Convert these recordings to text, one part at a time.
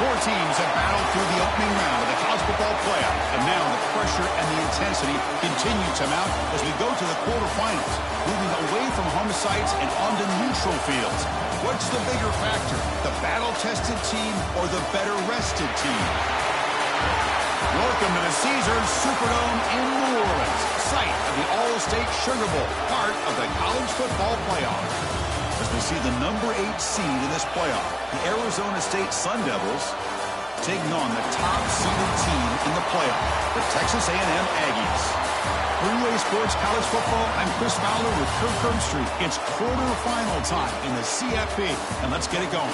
Four teams have battled through the opening round of the college football playoff, and now the pressure and the intensity continue to mount as we go to the quarterfinals, moving away from home sites and onto neutral fields. What's the bigger factor, the battle-tested team or the better-rested team? Welcome to the Caesars Superdome in New Orleans, site of the All-State Sugar Bowl, part of the college football playoff. As we see the number 8 seed in this playoff, the Arizona State Sun Devils taking on the top-seeded team in the playoff, the Texas A&M Aggies. For UA Sports College Football, I'm Chris Fowler with Kirk Herbstreit. It's quarterfinal time in the CFP, and let's get it going.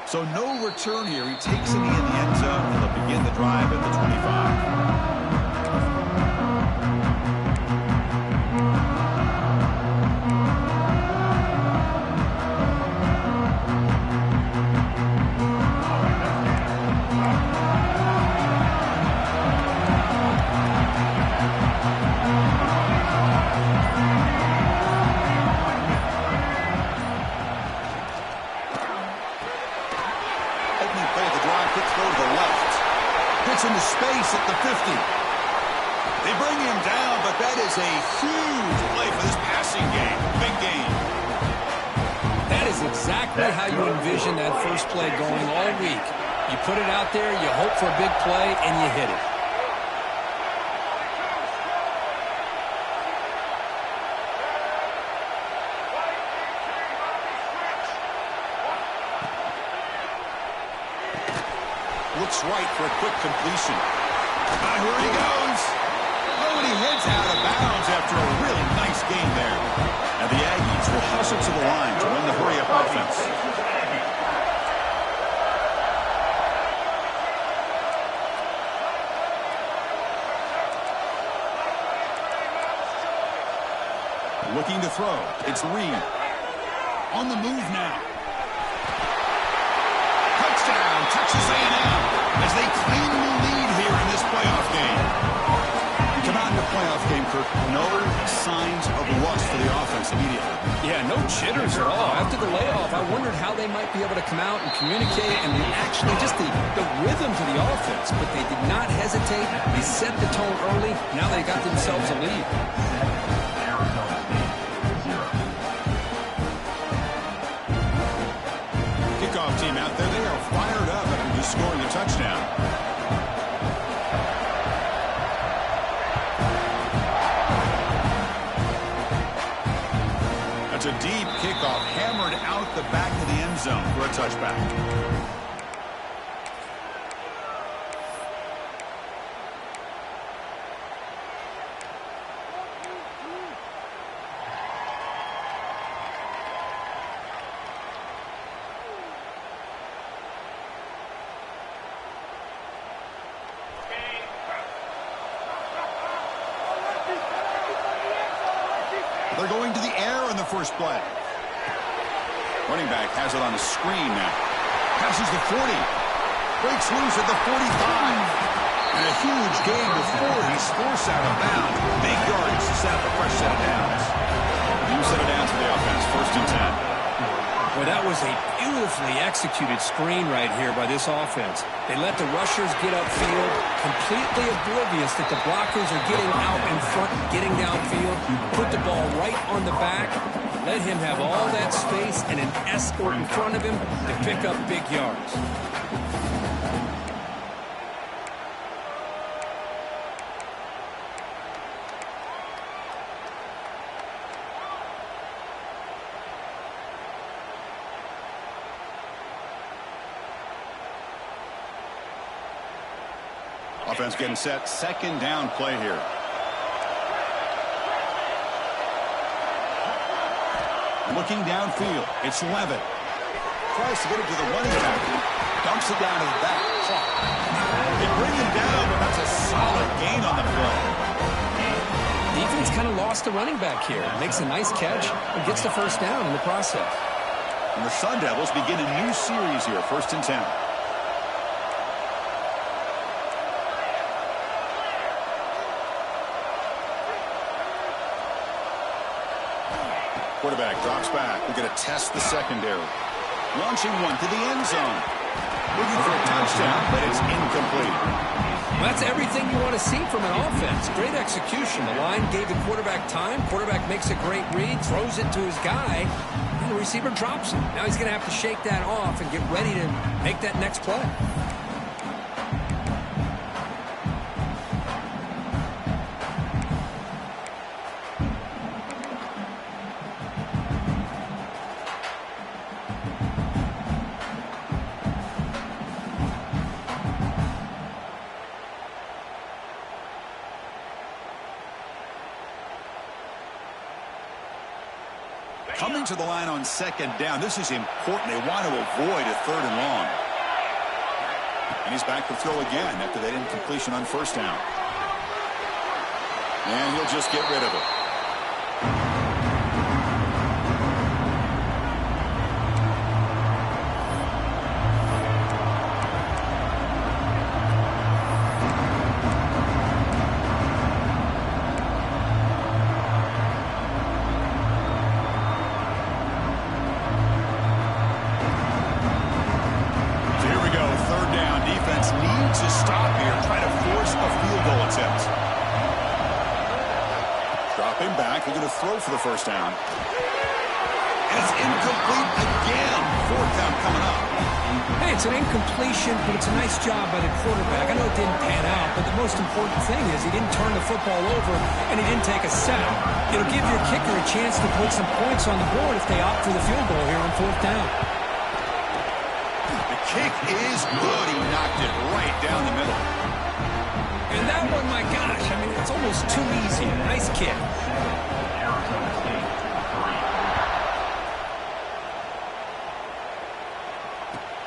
So no return here. He takes a knee in the end zone, and they'll begin the drive at the 25. Into space at the 50. They bring him down, but that is a huge play for this passing game. Big game. That is exactly how you envision that first play going all week. You put it out there, you hope for a big play, and you hit it. Looks right for a quick completion. Here he goes. Oh, and he heads out of bounds after a really nice game there. And the Aggies will hustle to the line to run the hurry-up offense. Looking to throw. It's Reed. On the move now. Touchdown, Texas A&M, as they claim the lead here in this playoff game. Come out in the playoff game, Kirk. No signs of rust for the offense immediately. Yeah, no jitters at all. After the layoff, I wondered how they might be able to come out and communicate and actually just the rhythm to the offense. But they did not hesitate. They set the tone early. Now they got themselves a lead. Kickoff team out there, they are fired up after just scoring a touchdown. That's a deep kickoff, hammered out the back of the end zone for a touchback. They're going to the air on the first play. Running back has it on a screen now. Passes the 40. Breaks loose at the 45. And a huge gain before he's forced out of bounds. Big yards to set up a fresh set of downs. You set it down to the offense. First and 10. Well, that was a beautifully executed screen right here by this offense. They let the rushers get upfield, completely oblivious that the blockers are getting out in front and getting downfield. Put the ball right on the back, let him have all that space and an escort in front of him to pick up big yards. Offense getting set. Second down play here. Looking downfield, it's Levitt. Tries to get it to the running back. Dumps it down to the back. They bring him down, but that's a solid gain on the play. Defense kind of lost the running back here. Makes a nice catch and gets the first down in the process. And the Sun Devils begin a new series here, 1st and 10. Quarterback drops back. We're going to test the secondary. Launching one to the end zone. Looking for a touchdown, but it's incomplete. Well, that's everything you want to see from an offense. Great execution. The line gave the quarterback time. Quarterback makes a great read, throws it to his guy, and the receiver drops him. Now he's going to have to shake that off and get ready to make that next play. Coming to the line on 2nd down. This is important. They want to avoid a 3rd and long. And he's back to throw again after that incompletion on 1st down. And he'll just get rid of it. Throw for the 1st down. And it's incomplete again. 4th down coming up. Hey, it's an incompletion, but it's a nice job by the quarterback. I know it didn't pan out, but the most important thing is he didn't turn the football over and he didn't take a sack. It'll give your kicker a chance to put some points on the board if they opt for the field goal here on 4th down. The kick is good. He knocked it right down the middle. And that one, my gosh, I mean, it's almost too easy. Nice kick.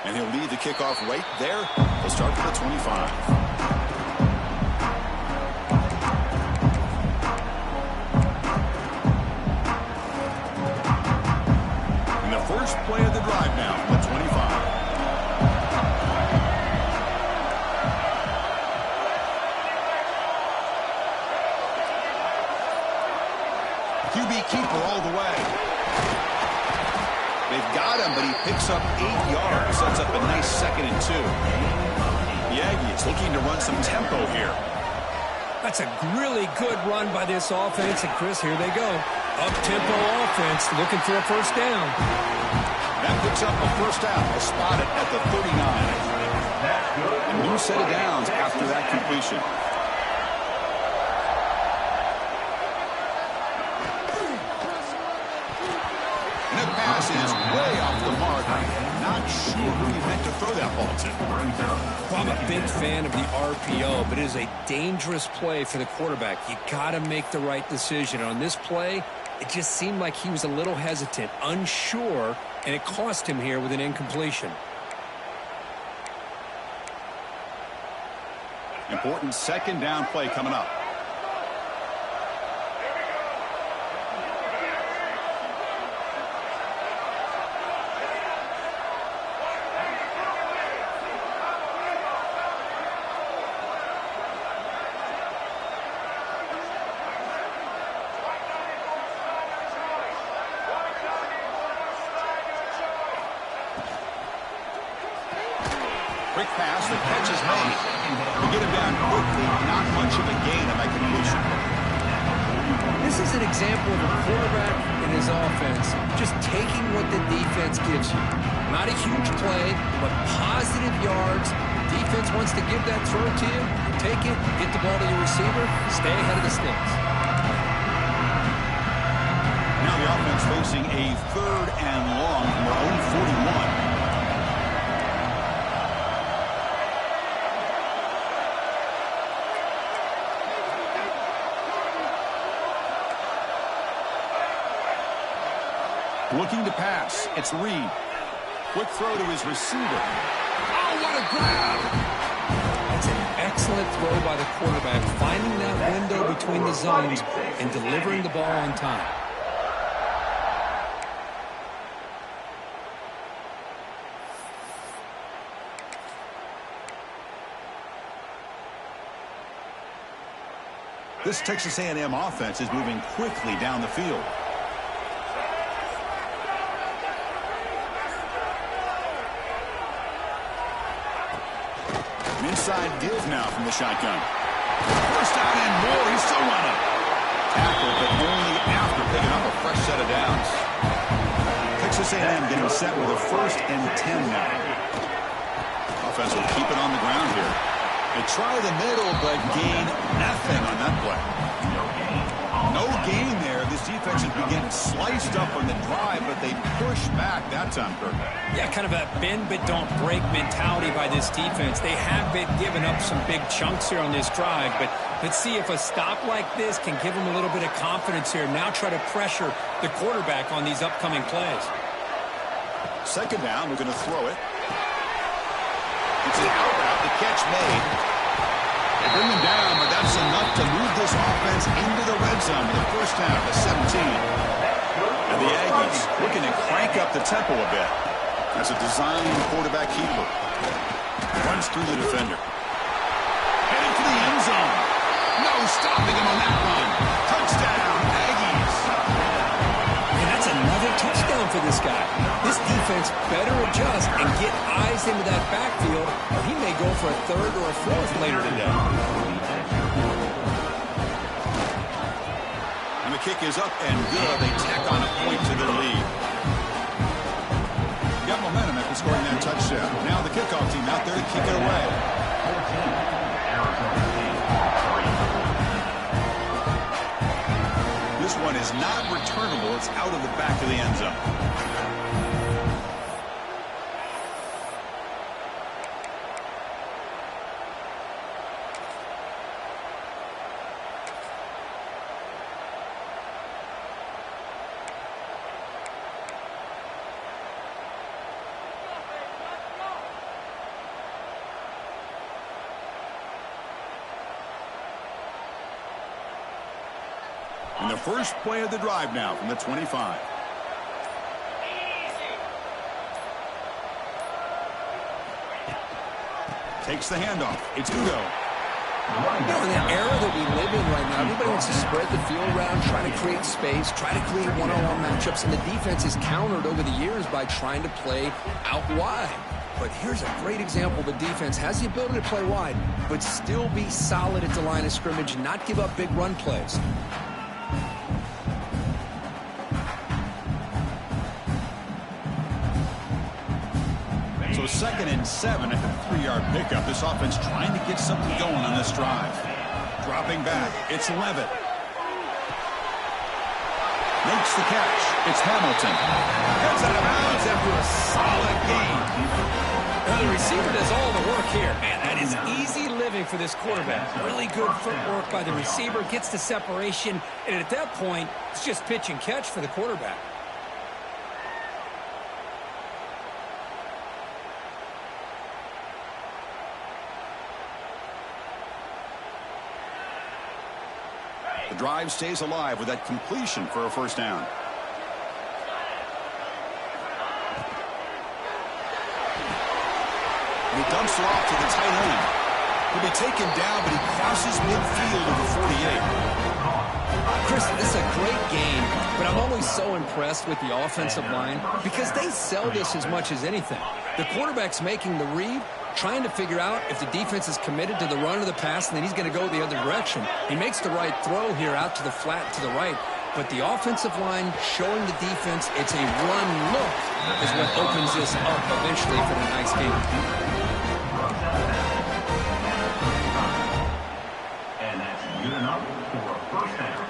And he'll lead the kickoff right there. He'll start for the 25. And the first play of the drive now from the 25. QB keeper all the way. They've got him, but he picks up 8 yards. Sets up a nice 2nd and 2. The Aggies looking to run some tempo here. That's a really good run by this offense. And, Chris, here they go. Up-tempo offense looking for a 1st down. That picks up a 1st down. They'll spot it at the 39. A new set of downs after that completion. Is way off the mark. Not sure who he meant to throw that ball to. Well, I'm a big fan of the RPO, but it is a dangerous play for the quarterback. You got to make the right decision. On this play, it just seemed like he was a little hesitant, unsure, and it cost him here with an incompletion. Important 2nd down play coming up. Quick pass, the catch is made. To get him down quickly, not much of a gain on that completion. This is an example of a quarterback in his offense just taking what the defense gives you. Not a huge play, but positive yards. Defense wants to give that throw to you. Take it, get the ball to your receiver, stay ahead of the sticks. Now the offense facing a 3rd and long from their own 41. Looking to pass. It's Reed. Quick throw to his receiver. Oh, what a grab! That's an excellent throw by the quarterback, finding that window between the zones and delivering the ball on time. This Texas A&M offense is moving quickly down the field. An inside give now from the shotgun. First down and more. He's still running. Tackle, but only after picking up a fresh set of downs. Texas A&M getting set with a 1st and 10 now. Offense will keep it on the ground here. They try the middle, but gain nothing on that play. No gain there. This defense has been getting sliced up on the drive, but they push back that time, Kirk. Yeah, kind of a bend but don't break mentality by this defense. They have been giving up some big chunks here on this drive, but let's see if a stop like this can give them a little bit of confidence here. Now try to pressure the quarterback on these upcoming plays. Second down, we're going to throw it. It's an out route, the catch made. They bring him down, but that's enough to move this offense into the red zone with a first down at 17. And the Aggies looking to crank up the tempo a bit. That's a design quarterback keeper. Runs through the defender. Heading for the end zone. No stopping him on that run. Touchdown, Aggies. And that's another touchdown for this guy. This defense better adjust and get eyes into that backfield, or he may go for a 3rd or a 4th later today. And the kick is up and good. They tack on a point to their lead. Got momentum after scoring that touchdown. Now the kickoff team out there to kick it away. This one is not returnable. It's out of the back of the end zone. And the first play of the drive now from the 25. Takes the handoff. It's Udo. You know, in the era that we live in right now, everybody wants to spread the field around, try to create space, try to create one-on-one matchups, and the defense is countered over the years by trying to play out wide. But here's a great example. The defense has the ability to play wide, but still be solid at the line of scrimmage, not give up big run plays. So 2nd and 7 at the 3-yard pickup. This offense trying to get something going on this drive. Dropping back. It's Levitt. Makes the catch. It's Hamilton. Heads out of bounds after a solid gain. Well, the receiver does all the work here. Man, that is easy living for this quarterback. Really good footwork by the receiver. Gets the separation. And at that point, it's just pitch and catch for the quarterback. The drive stays alive with that completion for a first down. He dumps it off to the tight end. He'll be taken down, but he crosses midfield to the 48. Chris, this is a great game, but I'm always so impressed with the offensive line because they sell this as much as anything. The quarterback's making the read, trying to figure out if the defense is committed to the run or the pass, and then he's going to go the other direction. He makes the right throw here out to the flat to the right, but the offensive line showing the defense it's a run look is what opens this up eventually for the nice game. And that's good enough for a first down.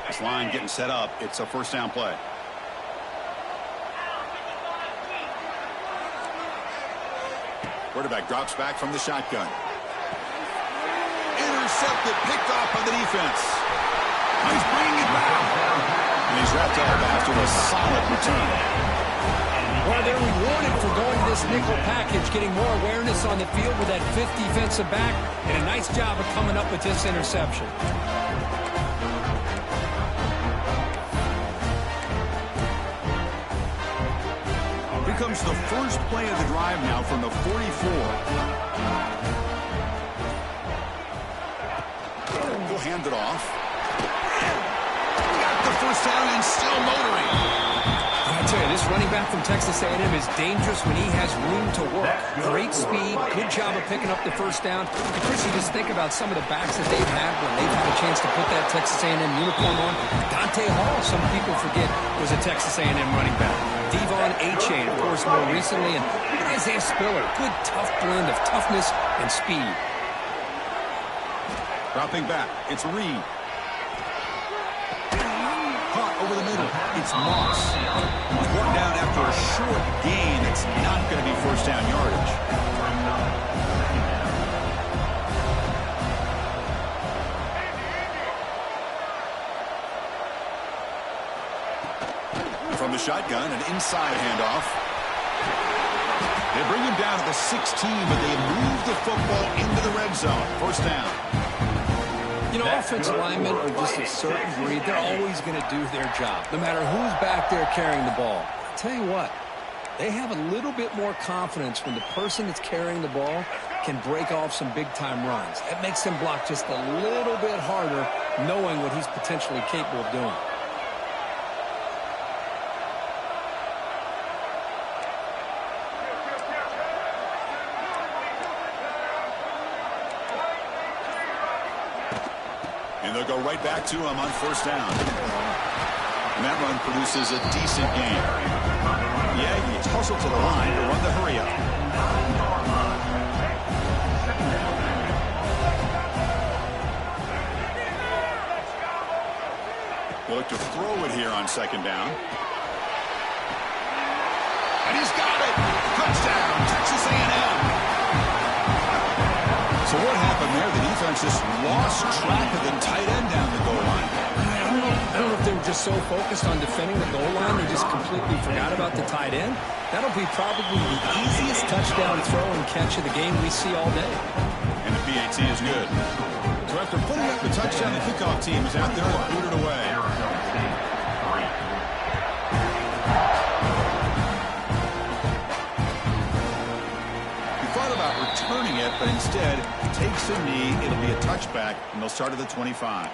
This line getting set up. It's a first down play. Quarterback drops back from the shotgun. intercepted, picked off by the defense. He's bringing it back. And he's wrapped up after a solid return. Well, they're rewarded for going to this nickel package, getting more awareness on the field with that fifth defensive back, and a nice job of coming up with this interception. Here comes the first play of the drive now from the 44. We'll hand it off. Got the first down and still motoring. I tell you, this running back from Texas A&M is dangerous when he has room to work. Great speed, good job of picking up the first down. And Chris, you just think about some of the backs that they've had when they've had a chance to put that Texas A&M uniform on. Dante Hall, some people forget, was a Texas A&M running back. Devon Achane, of course, more recently. And Isaiah Spiller, good tough blend of toughness and speed. Dropping back, it's Reed. Caught over the middle, it's Moss. He's brought down after a short gain. It's not going to be first down yardage. From the shotgun, an inside handoff. They bring him down to the 16, but they move the football into the red zone. First down. You know, offensive linemen are just a certain breed. They're always going to do their job, no matter who's back there carrying the ball. I'll tell you what, they have a little bit more confidence when the person that's carrying the ball can break off some big-time runs. That makes them block just a little bit harder, knowing what he's potentially capable of doing. And they'll go right back to him on first down. And that run produces a decent gain. The Aggies hustle to the line to run the hurry up. They look to throw it here on second down. And he's got it! Touchdown, Texas A&M! So what happened there? The defense just lost track of the tight end down the goal line. I don't know if they were just so focused on defending the goal line they just completely forgot about the tight end. That'll be probably the easiest touchdown throw and catch of the game we see all day. And the PAT is good. So after putting up the touchdown, the kickoff team is out there to boot it away. About returning it, but instead takes a knee. It'll be a touchback, and they'll start at the 25.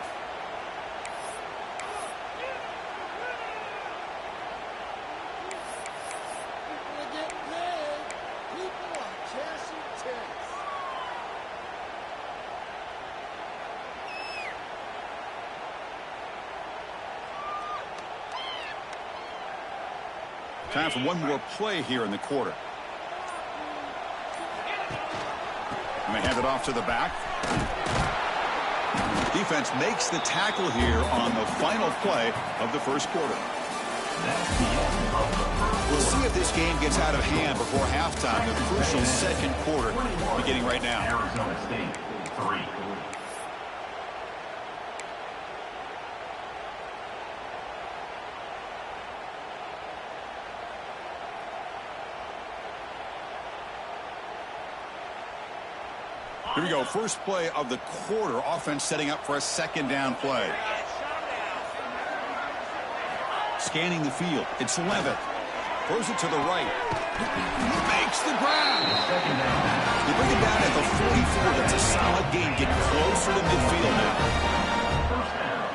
Time for one more play here in the quarter. And they hand it off to the back. Defense makes the tackle here on the final play of the first quarter. We'll see if this game gets out of hand before halftime. The crucial second quarter beginning right now. Arizona State 3. Here we go. First play of the quarter. Offense setting up for a second down play. Scanning the field. It's Levitt. Throws it to the right. Makes the grab. They bring it down at the 44. That's a solid gain. Getting closer to midfield now.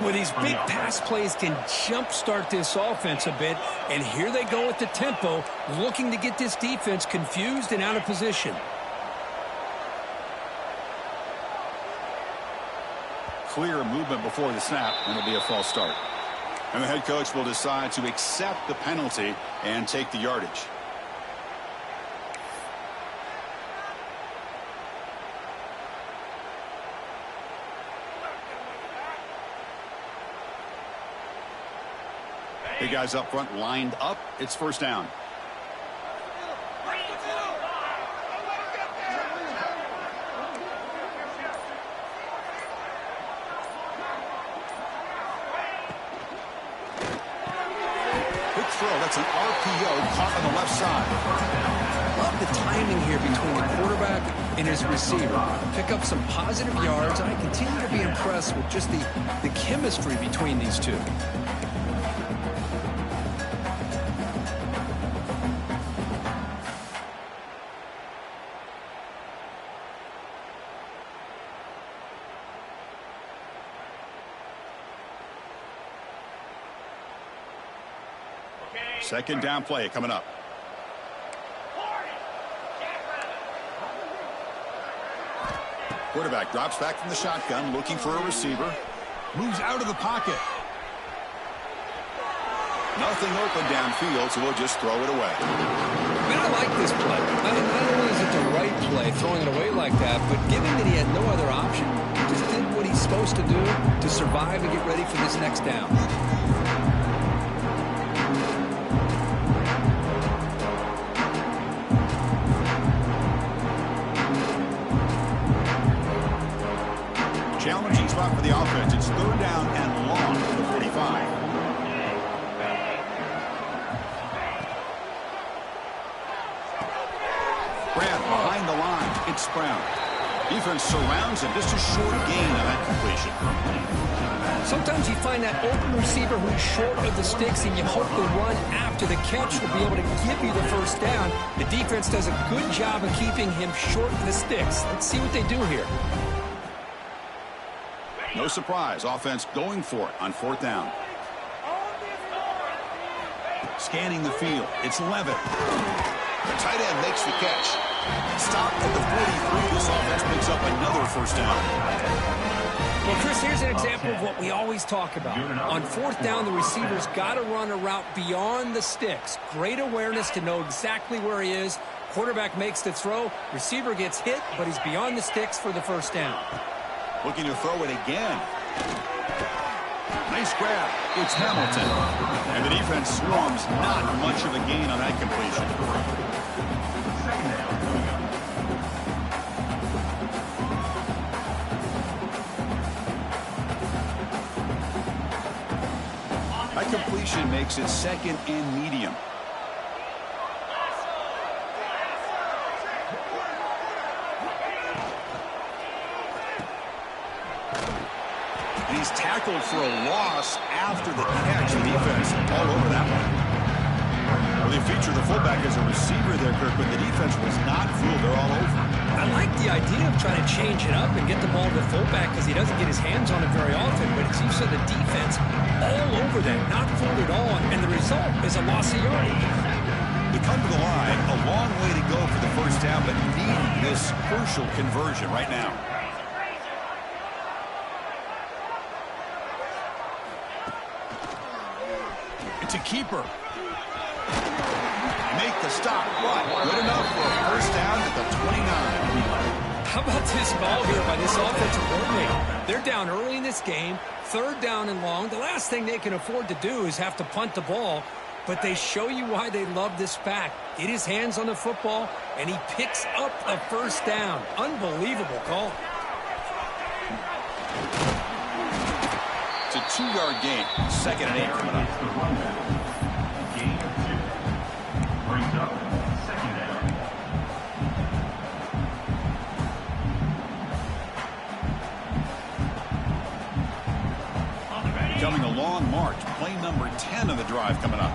Well, these big pass plays can jumpstart this offense a bit. And here they go with the tempo, looking to get this defense confused and out of position. Clear movement before the snap, and it'll be a false start. And the head coach will decide to accept the penalty and take the yardage. Big guys up front lined up. It's first down. throw. That's an RPO caught on the left side. Love the timing here between the quarterback and his receiver. Pick up some positive yards, and I continue to be impressed with just the chemistry between these two. Second down play coming up. Quarterback drops back from the shotgun, looking for a receiver. Moves out of the pocket. Nothing open downfield, so we'll just throw it away. Man, I like this play. Not only is it the right play, throwing it away like that, but given that he had no other option, he just did what he's supposed to do to survive and get ready for this next down. Challenging spot for the offense. It's third down and long for the 45. Grab behind the line. It's Brown. Defense surrounds him. Just a short gain on that completion. Sometimes you find that open receiver who's short of the sticks, and you hope the run after the catch will be able to give you the first down. The defense does a good job of keeping him short of the sticks. Let's see what they do here. No surprise, offense going for it on fourth down. Scanning the field, it's Levitt. The tight end makes the catch. Stopped at the 43. This offense picks up another first down. Well, Chris, here's an example of what we always talk about. On fourth down, the receiver's got to run a route beyond the sticks. Great awareness to know exactly where he is. Quarterback makes the throw. Receiver gets hit, but he's beyond the sticks for the first down. Looking to throw it again. Nice grab. It's Hamilton. And the defense swarms. Not much of a gain on that completion. That completion makes it second and medium. He's tackled for a loss after the catch. The defense all over that one. Well, they feature the fullback as a receiver there, Kirk, but the defense was not fooled. They're all over. I like the idea of trying to change it up and get the ball to the fullback because he doesn't get his hands on it very often, but it's usually the defense all over them, not fooled at all, and the result is a loss of yardage. They come to the line, a long way to go for the first down, but need this crucial conversion right now. To keeper. Make the stop. What? Good enough for a first down at the 29. How about this ball here by this offensive coordinator? They're down early in this game, third down and long. The last thing they can afford to do is have to punt the ball, but they show you why they love this back. Get his hands on the football, and he picks up the first down. Unbelievable call. It's a 2-yard gain. Second and 8 coming up. Gain 2. Brings up second down. Coming a long march. Play number 10 of the drive coming up.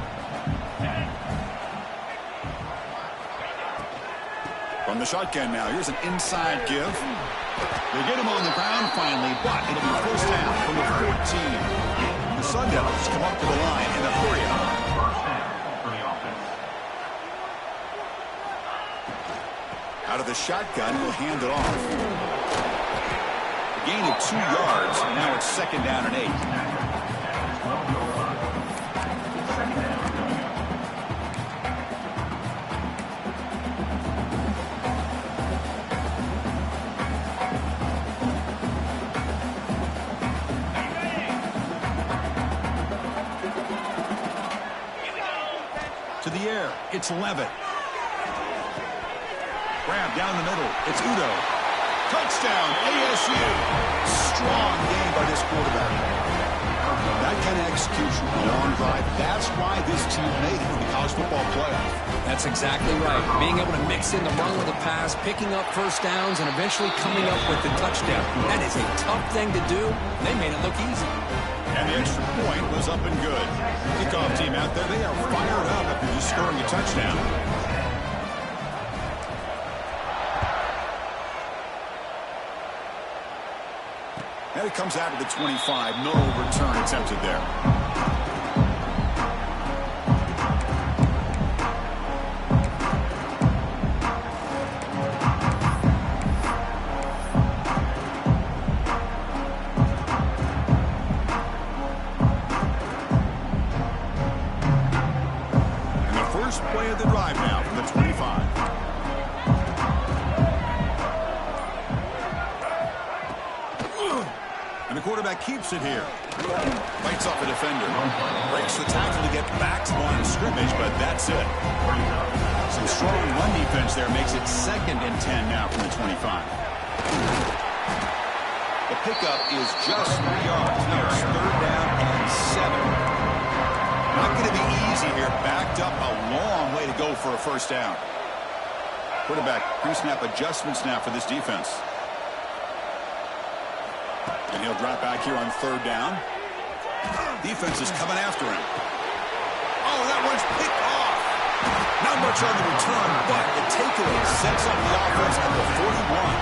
From the shotgun now. Here's an inside give. They get him on the ground finally, but it'll be first down from the 14. The Sun Devils come up to the line in the 30. Out of the shotgun, he'll hand it off. A gain of 2 yards, and now it's second down and 8. To the air, it's Levitt. Grab down the middle, it's Udo. Touchdown, ASU. Strong game by this quarterback. That That kind of execution, long drive, that's why this team made it in the college football playoff. That's exactly right. Being able to mix in the run with the pass, picking up first downs, and eventually coming up with the touchdown. That is a tough thing to do. They made it look easy. And the extra point was up and good. Kickoff team out there, they are fired up after just scoring a touchdown. And it comes out to the 25. No return attempted there. And the first play of the drive now from the 25. And the quarterback keeps it here. Fights off a defender. Breaks the tackle to get back to the line of scrimmage, but that's it. Some strong run defense there makes it 2nd and 10 now from the 25. The pickup is just 3 yards. Now it's 3rd down and 7. Not going to be easy here. Backed up a long way to go for a first down. Quarterback pre-snap adjustments now for this defense. And he'll drop back here on 3rd down. Defense is coming after him. Oh, that one's picked off. Not much on the return, but the takeaway sets up the offense at the 41.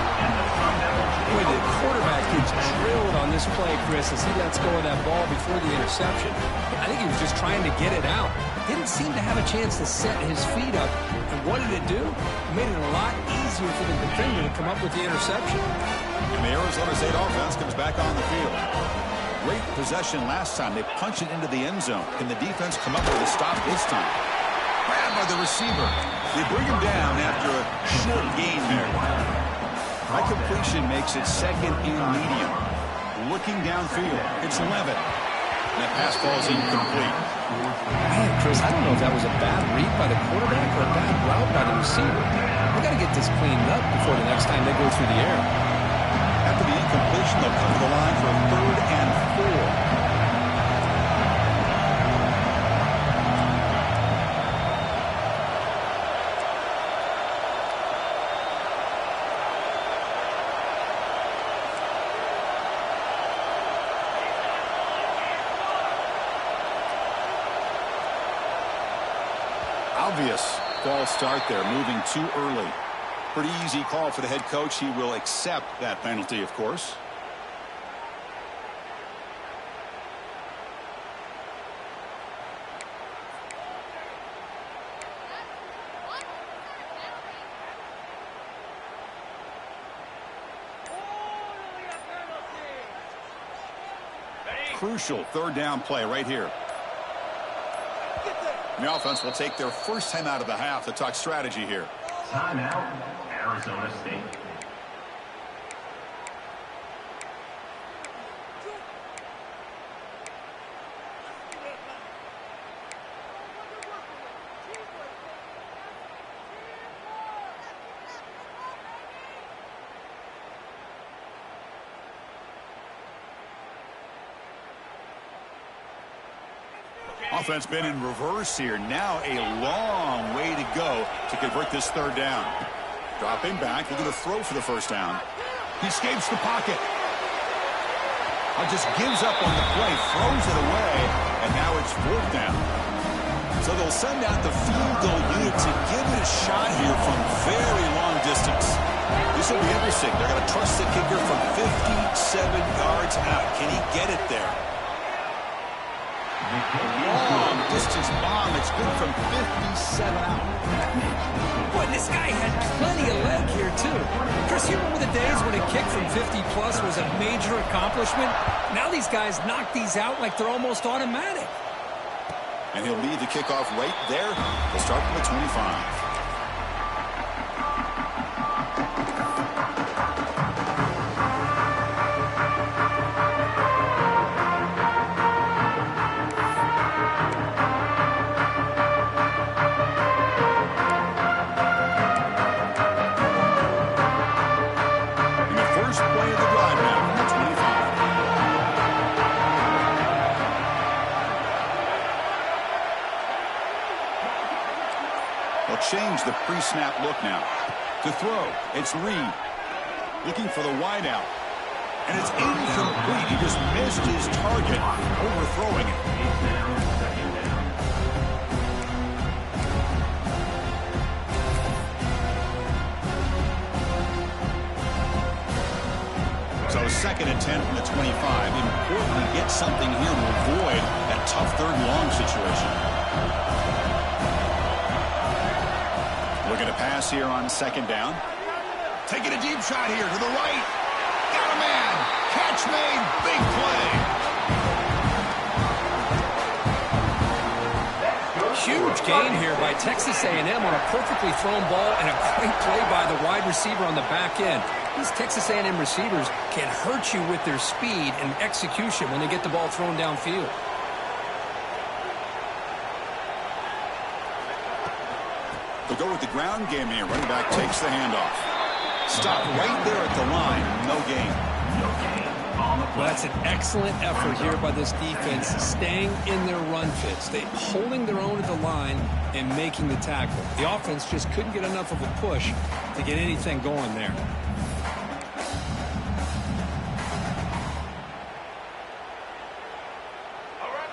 Boy, the quarterback gets drilled on this play, Chris, as he lets go of that ball before the interception. I think he was just trying to get it out. Didn't seem to have a chance to set his feet up. And what did it do? It made it a lot easier for the defender to come up with the interception. And the Arizona State offense comes back on the field. Great possession last time. They punch it into the end zone. Can the defense come up with a stop this time? Grabbed by the receiver. They bring him down after a short gain there. High completion makes it 2nd and medium. Looking downfield, it's Levitt. And that pass falls incomplete. Man, Chris, I don't know if that was a bad read by the quarterback or a bad route by the receiver. We got to get this cleaned up before the next time they go through the air. After the incompletion, they'll come to the line for a 3rd and 4. Obvious false start there, moving too early. Pretty easy call for the head coach. He will accept that penalty, of course. Crucial 3rd down play right here. The offense will take their first time out of the half to talk strategy here. Timeout, Arizona State. Offense been in reverse here. Now a long way to go to convert this 3rd down. Dropping back, looking to throw for the first down. He escapes the pocket. Just gives up on the play, throws it away, and now it's 4th down. So they'll send out the field goal unit to give it a shot here from very long distance. This will be interesting. They're going to trust the kicker from 57 yards out. Can he get it there? Long distance bomb. It's good from 57 out. Boy, this guy had plenty of leg here, too. Chris, you remember the days when a kick from 50-plus was a major accomplishment? Now these guys knock these out like they're almost automatic. And he'll lead the kickoff right there. They'll start from the 25. change the pre-snap look now. To throw, it's Reed. Looking for the wide out. And it's incomplete. He just missed his target, overthrowing it. So 2nd and 10 from the 25. Important to get something here to avoid that tough 3rd and long situation. Looking to pass here on 2nd down. Taking a deep shot here to the right. Got a man. Catch made. Big play. Huge gain here by Texas A&M on a perfectly thrown ball and a great play by the wide receiver on the back end. These Texas A&M receivers can hurt you with their speed and execution when they get the ball thrown downfield. They'll go with the ground game here. Running back takes the handoff. Stop right there at the line. No gain. Well, that's an excellent effort here by this defense, staying in their run fits. They holding their own at the line and making the tackle. The offense just couldn't get enough of a push to get anything going there.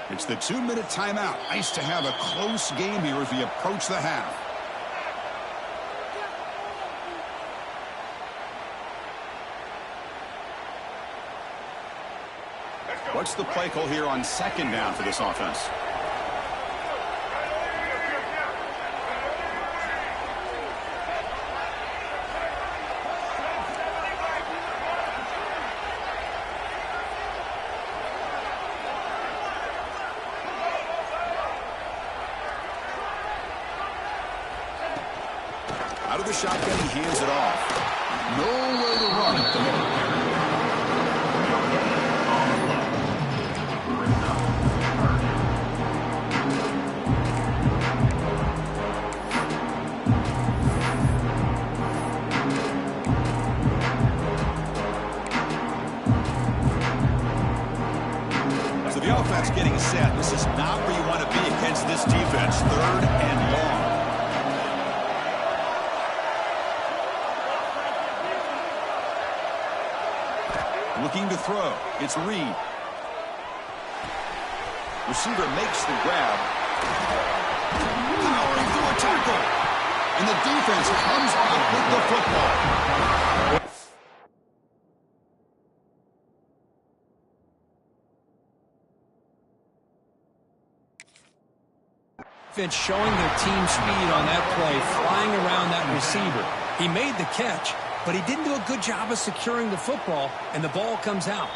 It's the 2-minute timeout. Nice to have a close game here as we approach the half. What's the play call here on 2nd down for this offense? Out of the shotgun, he hands it off. Nowhere to run at the moment. So the offense getting set. This is not where you want to be against this defense. 3rd and long. Looking to throw. It's Reed. Receiver makes the grab. Powering through a tackle. And the defense comes up with the football. Defense showing their team speed on that play, flying around that receiver. He made the catch, but he didn't do a good job of securing the football, and the ball comes out.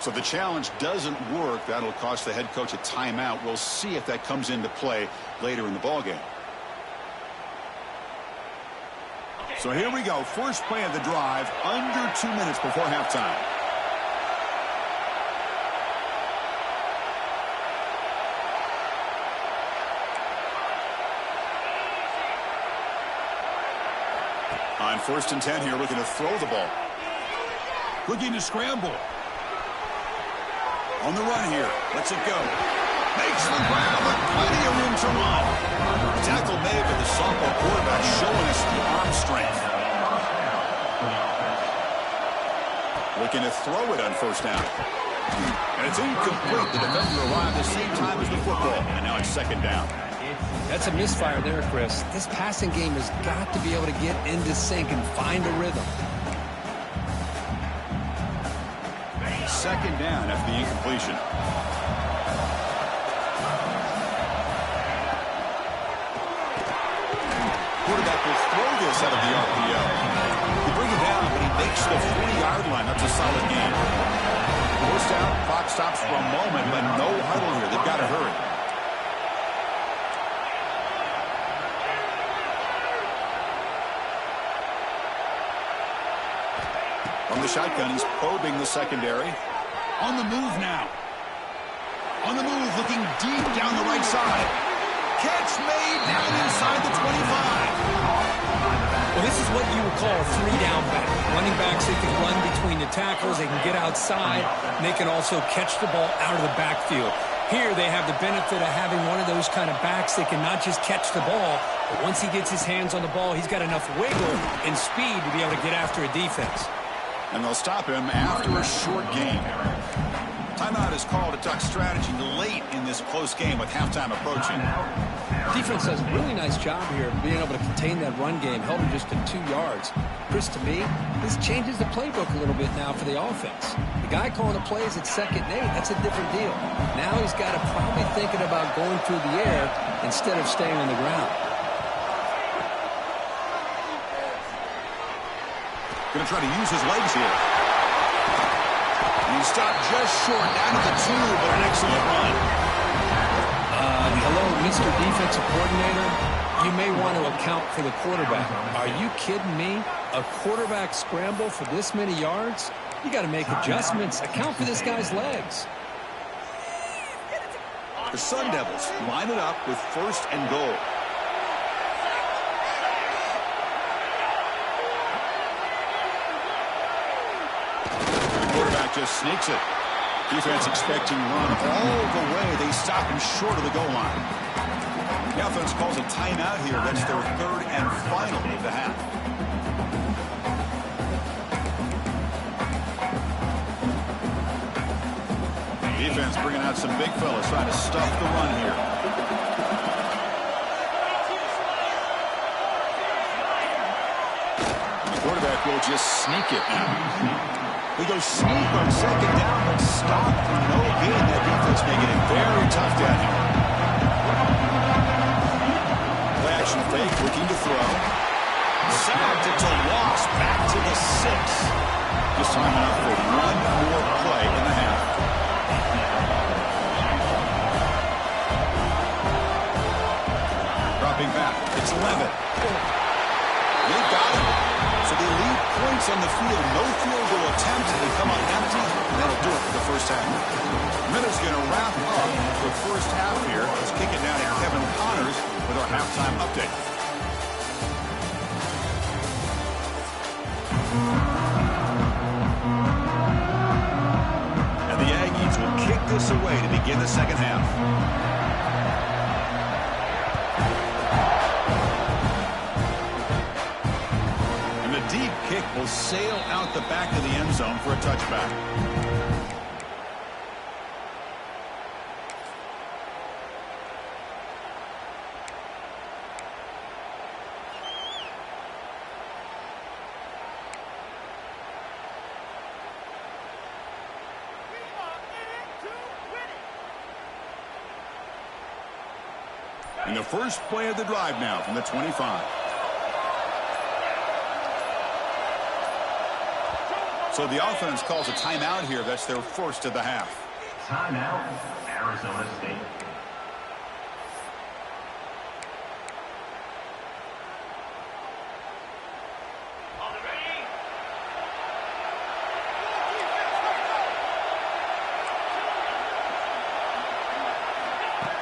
So the challenge doesn't work. That'll cost the head coach a timeout. We'll see if that comes into play later in the ballgame. So here we go. First play of the drive, under 2 minutes before halftime. On 1st and 10 here, looking to throw the ball. Looking to scramble. On the run here. Lets it go. Makes the grab with plenty of room to run. Tackle made by the sophomore quarterback, showing us the arm strength. Looking to throw it on 1st down. And it's incomplete. The defender arrived at the same time as the football. And now it's 2nd down. That's a misfire there, Chris. This passing game has got to be able to get into sync and find a rhythm. 2nd down after the incompletion. Quarterback will throw this out of the RPO. They bring it down, but he makes the 40-yard line. That's a solid gain. Forced out, clock stops for a moment, but no huddle here. They've got to hurry. From the shotgun, he's probing the secondary. On the move now. On the move, looking deep down the right side. Catch made down inside the 25. Well, this is what you would call a 3-down back. Running backs, they can run between the tackles, they can get outside, and they can also catch the ball out of the backfield. Here they have the benefit of having one of those kind of backs that can not just catch the ball, but once he gets his hands on the ball, he's got enough wiggle and speed to be able to get after a defense. And they'll stop him after a short game. Timeout is called to duck strategy late in this close game with halftime approaching. Defense does a really nice job here of being able to contain that run game, held him just to 2 yards. Chris, to me, this changes the playbook a little bit now for the offense. The guy calling the plays at 2nd and 8, that's a different deal. Now he's got to probably thinking about going through the air instead of staying on the ground. Going to try to use his legs here. And he stopped just short, down to the 2, but an excellent run. Hello, Mr. Defensive Coordinator. You may want to account for the quarterback. Are you kidding me? A quarterback scramble for this many yards? You got to make adjustments. Account for this guy's legs. The Sun Devils line it up with 1st and goal. The quarterback just sneaks it. Defense expecting run all the way. They stop him short of the goal line. The offense calls a timeout here. That's their 3rd and final of the half. Defense bringing out some big fellas trying to stuff the run here. The quarterback will just sneak it now. We go sneak on 2nd down, but stop for no gain. That defense making it very tough down here. Play action fake, looking to throw. Sacked, it's a loss, back to the 6. Just time enough for one more play in the half. Dropping back, it's 11. They got it. So they leave points on the field. No field goal attempt. They come up empty, and that'll do it for the first half. Miller's going to wrap up the first half here. Let's kick it down to Kevin Connors with our halftime update. And the Aggies will kick this away to begin the second half. Deep kick will sail out the back of the end zone for a touchback. And the first play of the drive now from the 25. So the offense calls a timeout here. That's their first of the half. Timeout, Arizona State.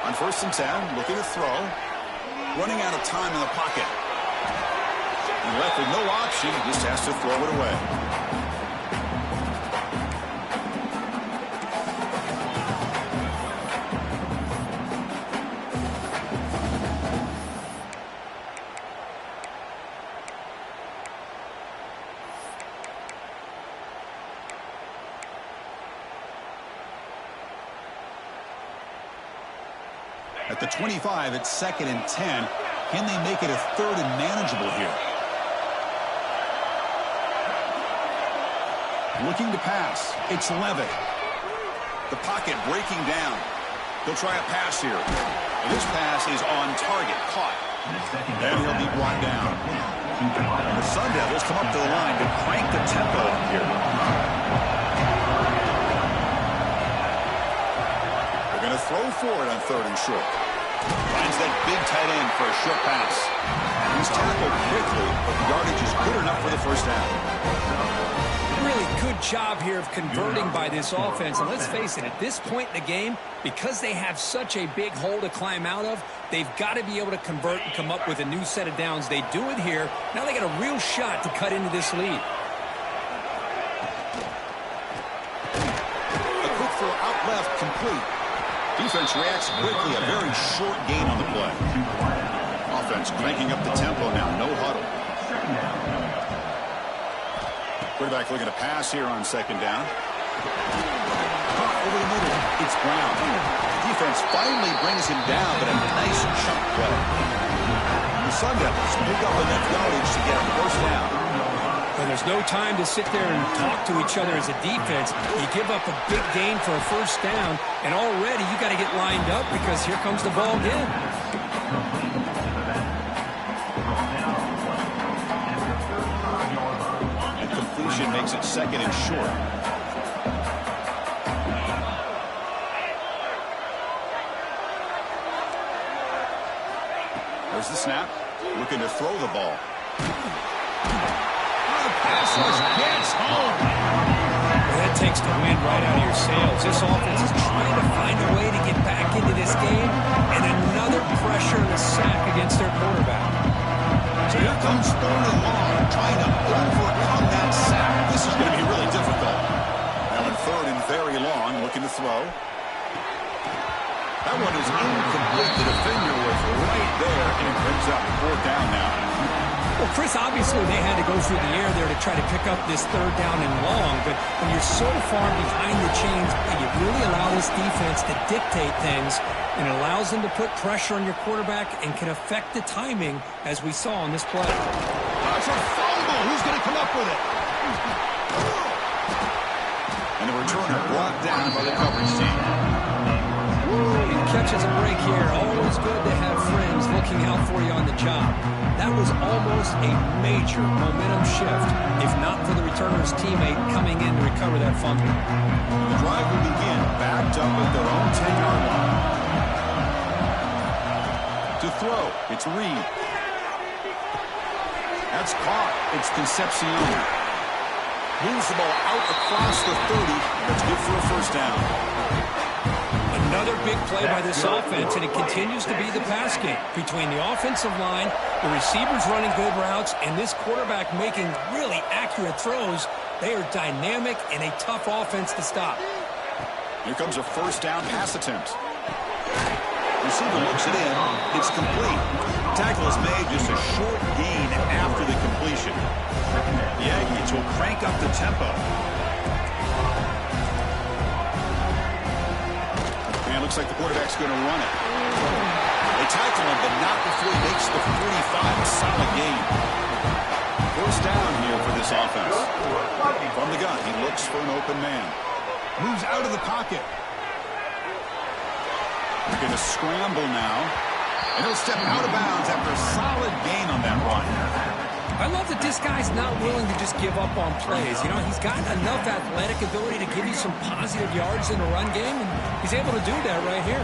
On 1st and 10, looking to throw. Running out of time in the pocket. And left with no option, he just has to throw it away. At the 25, it's 2nd and 10. Can they make it a 3rd and manageable here? Looking to pass. It's Levitt. The pocket breaking down. They'll try a pass here. And this pass is on target. Caught. And he'll be brought down. And the Sun Devils come up to the line to crank the tempo up here. They're going to throw for it on 3rd and short. Finds that big tight end for a short pass. He's tackled quickly, but the yardage is good enough for the first half. Really good job here of converting by this offense. And let's face it, at this point in the game, because they have such a big hole to climb out of, they've got to be able to convert and come up with a new set of downs. They do it here. Now they got a real shot to cut into this lead. A quick throw out left, complete. Defense reacts quickly. A very short gain on the play. Offense cranking up the tempo now. No huddle. Quarterback looking to pass here on second down. Caught over the middle. It's Brown. Defense finally brings him down, but a nice chunk play. The Sun Devils pick up enough yardage to get a first down. And there's no time to sit there and talk to each other as a defense. You give up a big gain for a first down, and already you got to get lined up because here comes the ball again. And completion makes it second and short. There's the snap. Looking to throw the ball. Pass rush gets home. Well, that takes the wind right out of your sails. This offense is trying to find a way to get back into this game, and another pressure and a sack against their quarterback. So here comes third and long, trying to overcome that sack. This is going to be really difficult. Now in third and very long, looking to throw. That one is incomplete. The defender was right there, and it brings up fourth down now. Well, Chris, obviously they had to go through the air there to try to pick up this third down and long, but when you're so far behind the chains, you really allow this defense to dictate things, and it allows them to put pressure on your quarterback and can affect the timing, as we saw on this play. That's a fumble. Who's going to come up with it? And the returner brought down by the coverage team. He catches a break here. Always good to have friends looking out for you on the job. That was almost a major momentum shift, if not for the returner's teammate coming in to recover that fumble. The drive will begin backed up at their own 10-yard line. To throw, it's Reed. That's caught. It's Concepcion. Moves the ball out across the 30. That's good for a first down. Another big play by this offense, and it continues to be the pass game. Between the offensive line, the receivers running good routes, and this quarterback making really accurate throws, they are dynamic and a tough offense to stop. Here comes a first down pass attempt. Receiver looks it in. It's complete. Tackle is made, just a short gain after the completion. The Aggies will crank up the tempo. Looks like the quarterback's going to run it. They tackle him, but not before he makes the 45. A solid gain. First down here for this offense. From the gun, he looks for an open man. Moves out of the pocket. They're going to scramble now. And he'll step out of bounds after a solid gain on that run. I love that this guy's not willing to just give up on plays. You know, he's got enough athletic ability to give you some positive yards in the run game, and he's able to do that right here.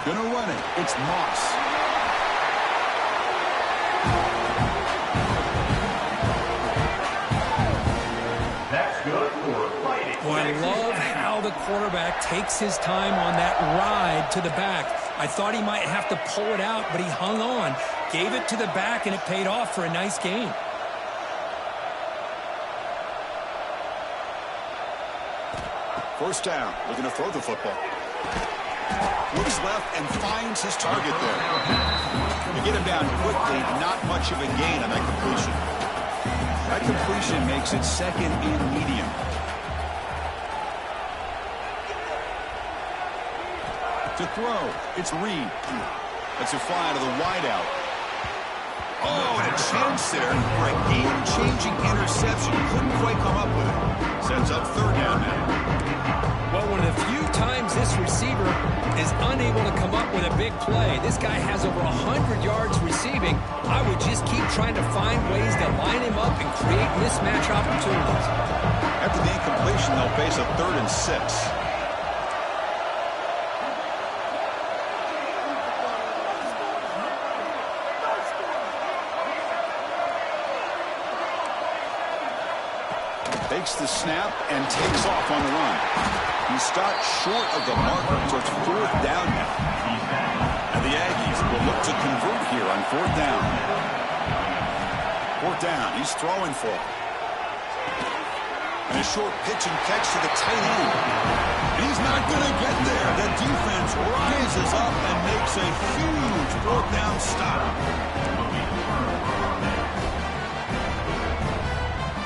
Gonna run it. It's Moss. That's good for fighting. Well, I love how the quarterback takes his time on that ride to the back. I thought he might have to pull it out, but he hung on, gave it to the back, and it paid off for a nice gain. First down, looking to throw the football. Looks left and finds his target there. To get him down quickly, not much of a gain on that completion. That completion makes it second and medium. To throw, it's Reed. That's a fly out of the wideout. Oh, and a chance there for a game-changing interception. Couldn't quite come up with it. Sets up third down now. Well, one of the few times this receiver is unable to come up with a big play. This guy has over 100 yards receiving. I would just keep trying to find ways to line him up and create mismatch opportunities. After the incompletion, they'll face a 3rd and 6. Takes the snap and takes off on the run. He stopped short of the marker, so it's 4th down now. And the Aggies will look to convert here on 4th down. 4th down, he's throwing for it. And a short pitch and catch to the tight end. He's not going to get there. The defense rises up and makes a huge fourth down stop.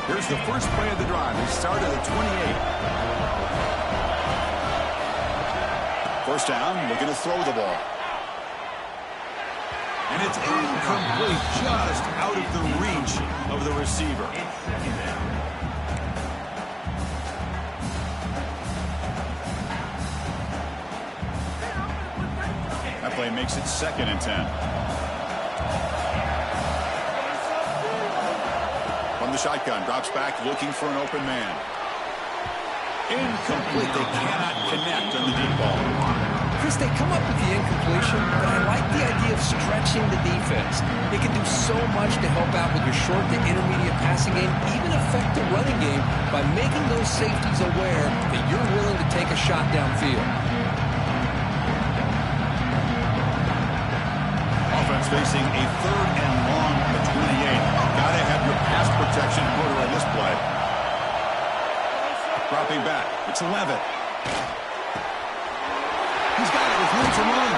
Here's the first play of the drive. He started at 28. First down, looking to throw the ball. And it's incomplete, just out of the reach of the receiver. That play makes it 2nd and 10. From the shotgun, drops back, looking for an open man. Incomplete. They cannot connect on the deep ball. Chris, they come up with the incompletion, but I like the idea of stretching the defense. They can do so much to help out with your short to intermediate passing game, even affect the running game by making those safeties aware that you're willing to take a shot downfield. Offense facing a 3rd and long at the 28. Gotta have your pass protection in order on this play. Dropping back. It's 11. He's got it with room to run.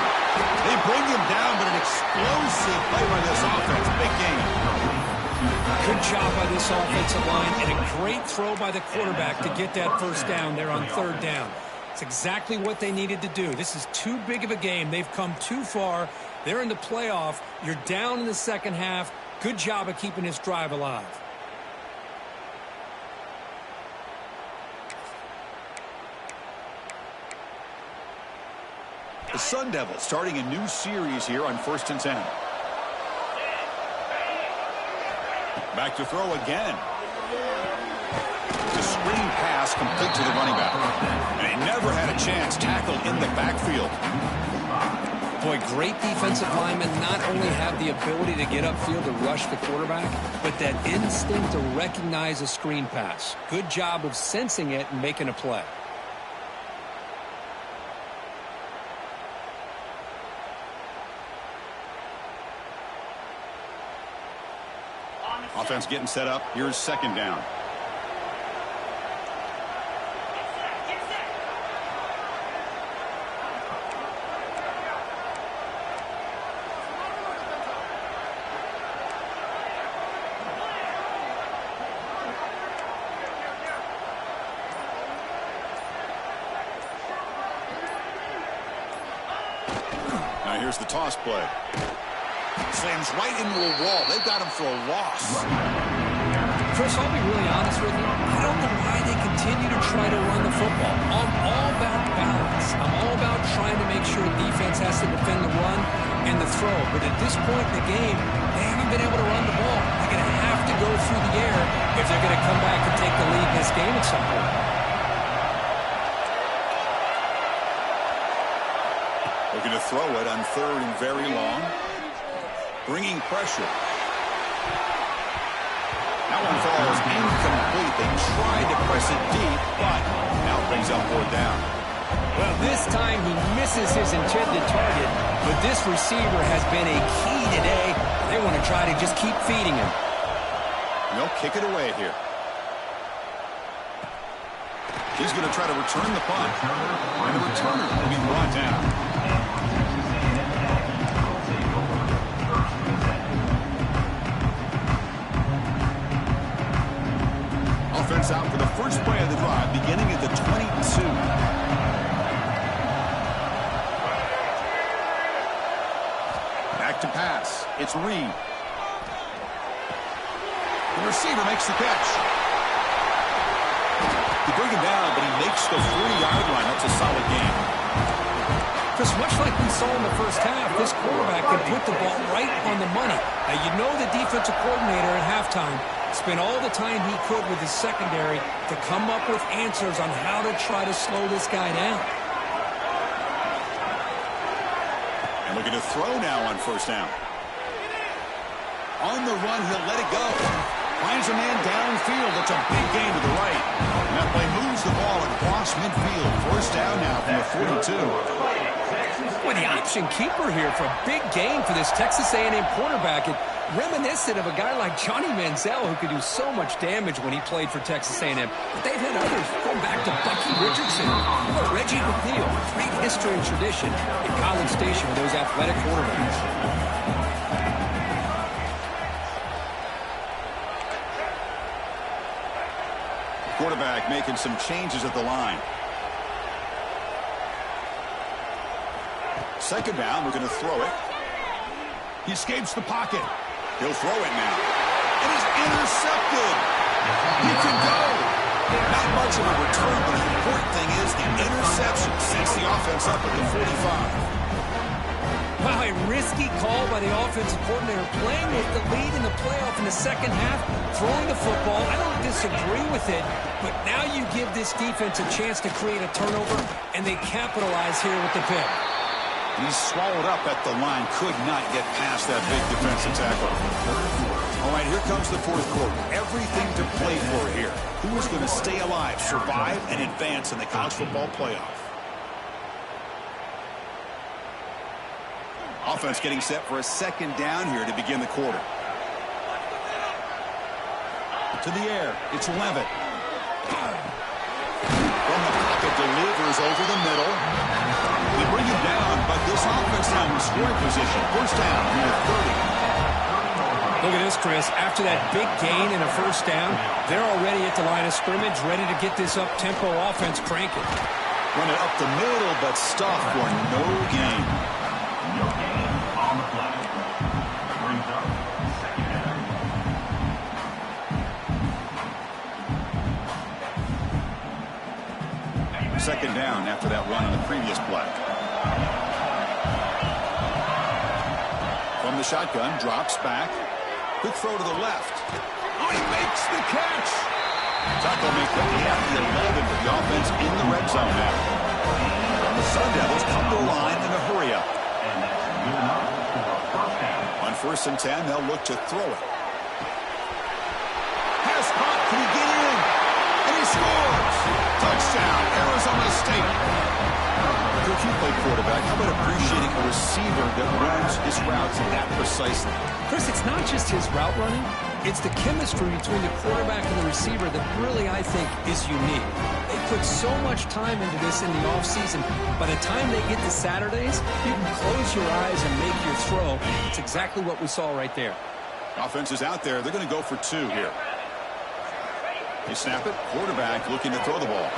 They bring him down, but an explosive play by this offense. Big game. Good job by this offensive line and a great throw by the quarterback to get that first down there on 3rd down. It's exactly what they needed to do. This is too big of a game. They've come too far. They're in the playoff. You're down in the second half. Good job of keeping this drive alive. The Sun Devils starting a new series here on 1st and 10. Back to throw again. The screen pass complete to the running back. And he never had a chance tackled in the backfield. Boy, great defensive linemen not only have the ability to get upfield to rush the quarterback, but that instinct to recognize a screen pass. Good job of sensing it and making a play. Offense getting set up. Here's 2nd down. Now here's the toss play. Slams right into a wall. They've got him for a loss. Chris, I'll be really honest with you. I don't know why they continue to try to run the football. I'm all about balance. I'm all about trying to make sure defense has to defend the run and the throw. But at this point in the game, they haven't been able to run the ball. They're going to have to go through the air if they're going to come back and take the lead in this game at some point. Looking to throw it on 3rd and very long. Bringing pressure. That one falls incomplete. They tried to press it deep, but now brings up 4th down. Well, this time he misses his intended target, but this receiver has been a key today. They want to try to just keep feeding him. And they'll kick it away here. He's going to try to return the punt. And the returner will be brought down. Offense out for the first play of the drive, beginning at the 22. Back to pass. It's Reed. The receiver makes the catch. They bring him down, but he makes the 40-yard line. That's a solid game. Chris, much like we saw in the first half, this quarterback can put the ball right on the money. Now, you know the defensive coordinator at halftime spent all the time he could with his secondary to come up with answers on how to try to slow this guy down. And looking to throw now on 1st down. On the run, he'll let it go. Finds a man downfield. It's a big gain to the right. And that play moves the ball across midfield. First down now from the 42. Boy, the option keeper here for a big gain for this Texas A&M quarterback. It reminiscent of a guy like Johnny Manziel who could do so much damage when he played for Texas A&M. But they've had others going back to Bucky Richardson or Reggie McNeil. Great history and tradition in College Station with those athletic quarterbacks. Quarterback making some changes at the line. Second down, we're going to throw it. He escapes the pocket. He'll throw it now. It is intercepted. He can go. Not much of a return, but the important thing is the interception sets the offense up at the 45. Wow, a risky call by the offensive coordinator, playing with the lead in the playoff in the second half, throwing the football. I don't disagree with it, but now you give this defense a chance to create a turnover, and they capitalize here with the pick. He's swallowed up at the line, could not get past that big defensive tackle. All right, here comes the fourth quarter. Everything to play for here. Who is going to stay alive, survive, and advance in the college football playoff? Offense getting set for a second down here to begin the quarter. To the air, it's Levitt. From the pocket, delivers over the middle. They bring him down, but this offense now in scoring position. First down from the 30. Look at this, Chris. After that big gain and a first down, they're already at the line of scrimmage, ready to get this up-tempo offense cranking. Run it up the middle, but stuffed for no gain. No gain on the play. Brings up second down. Second down after that run on the previous play. From the shotgun, drops back. Quick throw to the left. Oh, he makes the catch. Tackle make the 11 for the offense in the red zone now. And the Sun Devils come to the line in a hurry up. And that's good enough for a first down. On 1st and 10, they'll look to throw it. Pass caught. Can he get in? And he scores. Touchdown, Arizona State. Coach, you play quarterback. How about appreciating a receiver that runs his routes that precisely? Chris, it's not just his route running. It's the chemistry between the quarterback and the receiver that really, I think, is unique. They put so much time into this in the offseason. By the time they get to Saturdays, you can close your eyes and make your throw. It's exactly what we saw right there. Offense is out there. They're going to go for two here. They snap it. Quarterback looking to throw the ball.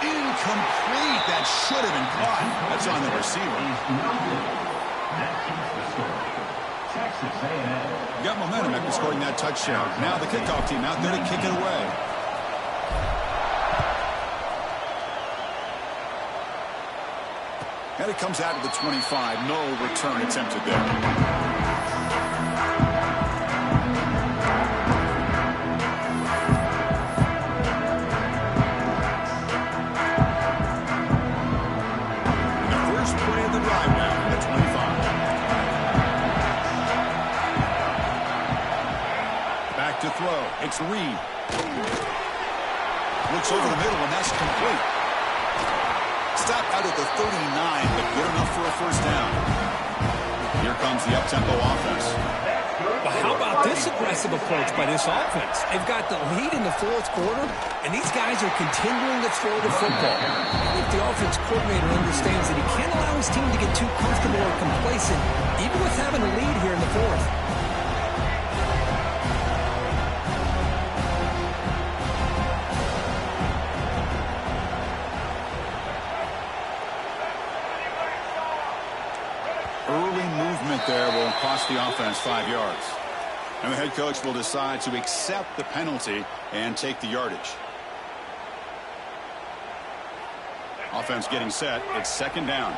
Incomplete. That should have been caught. That's on the receiver. That keeps the score. Texas A&M. Got momentum after scoring that touchdown. Now the kickoff team out there to kick it away. And it comes out of the 25. No return attempted there. To throw. It's Reed. Looks over the middle, and that's complete. Stop out at the 39, but good enough for a first down. Here comes the up-tempo offense. But how about this aggressive approach by this offense? They've got the lead in the fourth quarter, and these guys are continuing to throw the football. I think the offense coordinator understands that he can't allow his team to get too comfortable or complacent, even with having a lead here in the fourth. There will cost the offense 5 yards. And the head coach will decide to accept the penalty and take the yardage. Offense getting set. It's second down.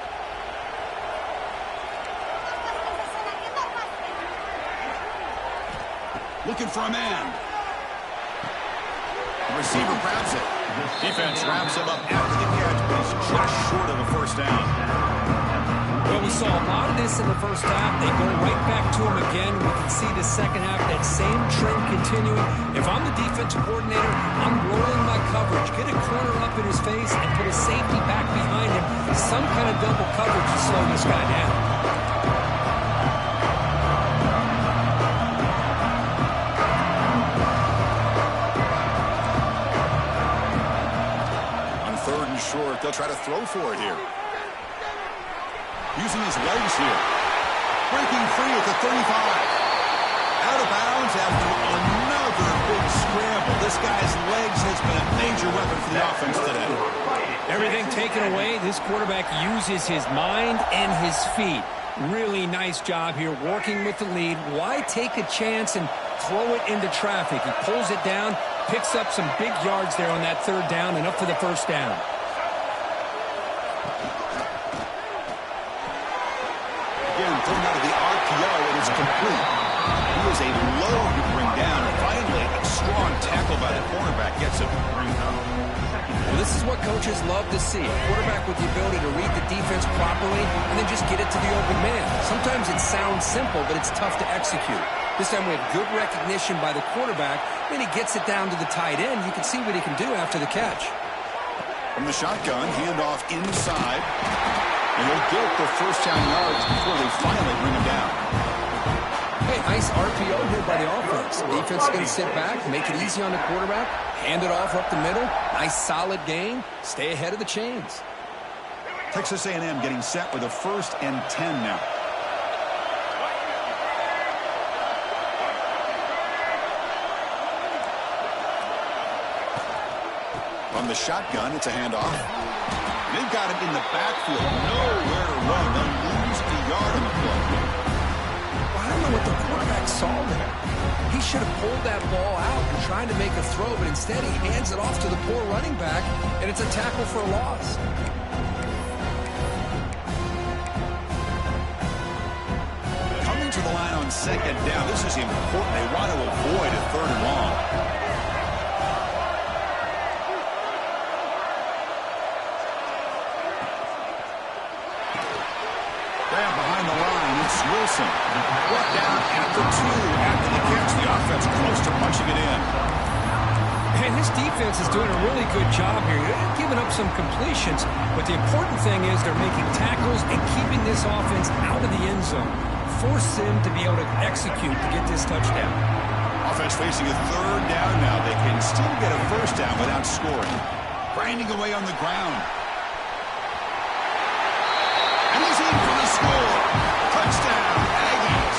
Looking for a man. The receiver grabs it. Defense wraps him up after the catch, but he's just short of a first down. Well, we saw a lot of this in the first half. They go right back to him again. We can see the second half, that same trend continuing. If I'm the defensive coordinator, I'm rolling my coverage. Get a corner up in his face and put a safety back behind him. Some kind of double coverage to slow this guy down. On 3rd and short, they'll try to throw for it here. Using his legs here. Breaking free at the 35. Out of bounds after another big scramble. This guy's legs has been a major weapon for the offense today. Everything taken away, this quarterback uses his mind and his feet. Really nice job here working with the lead. Why take a chance and throw it into traffic? He pulls it down, picks up some big yards there on that 3rd down and up for the 1st down. Thrown out of the RPO, and it's complete. He is a load to bring down. Finally, a strong tackle by the cornerback gets him. Well, this is what coaches love to see. A quarterback with the ability to read the defense properly and then just get it to the open man. Sometimes it sounds simple, but it's tough to execute. This time we have good recognition by the quarterback. Then he gets it down to the tight end. You can see what he can do after the catch. From the shotgun, handoff inside. And they'll get the 1st down yards before they finally bring him down. Hey, nice RPO here by the offense. The defense is going to sit back, make it easy on the quarterback, hand it off up the middle. Nice solid game. Stay ahead of the chains. Texas A&M getting set with a 1st and 10 now. From the shotgun, it's a handoff. They've got him in the backfield. Nowhere to run. They'll lose the yard on the play. Well, I don't know what the quarterback saw there. He should have pulled that ball out and tried to make a throw, but instead he hands it off to the poor running back, and it's a tackle for a loss. Coming to the line on 2nd down. This is important. They want to avoid a 3rd and long. Behind the line, it's Wilson. Brought down at the 2. After the catch, the offense close to punching it in. And this defense is doing a really good job here. They're giving up some completions, but the important thing is they're making tackles and keeping this offense out of the end zone. Force them to be able to execute to get this touchdown. Offense facing a 3rd down now. They can still get a 1st down without scoring. Grinding away on the ground. And he's in for the score. Touchdown, Aggies.